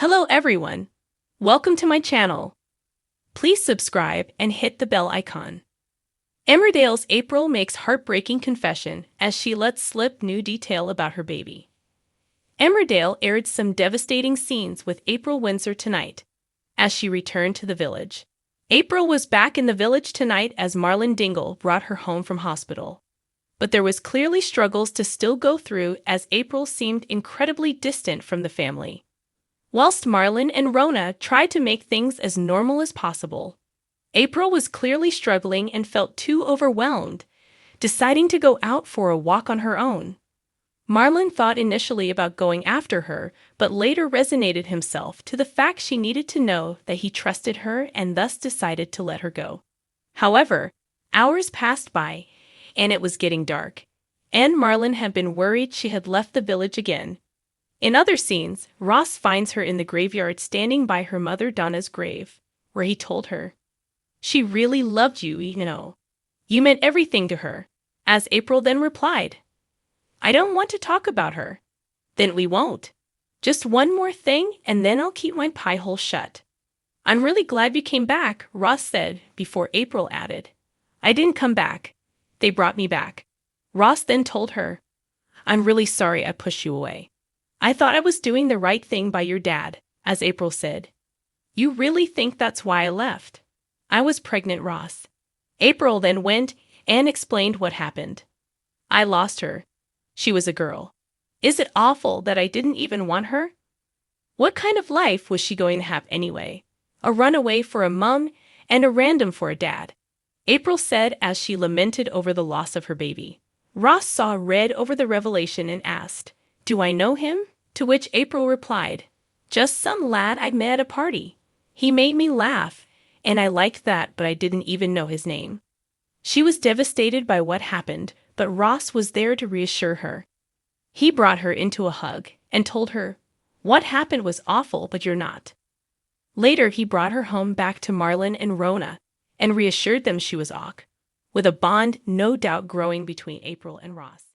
Hello everyone. Welcome to my channel. Please subscribe and hit the bell icon. Emmerdale's April makes heartbreaking confession as she lets slip new detail about her baby. Emmerdale aired some devastating scenes with April Windsor tonight as she returned to the village. April was back in the village tonight as Marlon Dingle brought her home from hospital. But there was clearly struggles to still go through as April seemed incredibly distant from the family. Whilst Marlon and Rona tried to make things as normal as possible, April was clearly struggling and felt too overwhelmed, deciding to go out for a walk on her own. Marlon thought initially about going after her, but later resignated himself to the fact she needed to know that he trusted her and thus decided to let her go. However, hours passed by, and it was getting dark, and Marlon had been worried she had left the village again. In other scenes, Ross finds her in the graveyard standing by her mother Donna's grave, where he told her, "She really loved you, you know. You meant everything to her," as April then replied, "I don't want to talk about her." "Then we won't. Just one more thing and then I'll keep my pie hole shut." "I'm really glad you came back," Ross said before April added, "I didn't come back. They brought me back." Ross then told her, "I'm really sorry I pushed you away. I thought I was doing the right thing by your dad," as April said, "You really think that's why I left?" "I was pregnant, Ross." April then went and explained what happened. "I lost her. She was a girl. Is it awful that I didn't even want her? What kind of life was she going to have anyway? A runaway for a mum and a random for a dad," April said as she lamented over the loss of her baby. Ross saw red over the revelation and asked, "Do I know him?" To which April replied, "Just some lad I met at a party. He made me laugh, and I liked that, but I didn't even know his name." She was devastated by what happened, but Ross was there to reassure her. He brought her into a hug and told her, "What happened was awful, but you're not." Later, he brought her home back to Marlon and Rona and reassured them she was ok, with a bond no doubt growing between April and Ross.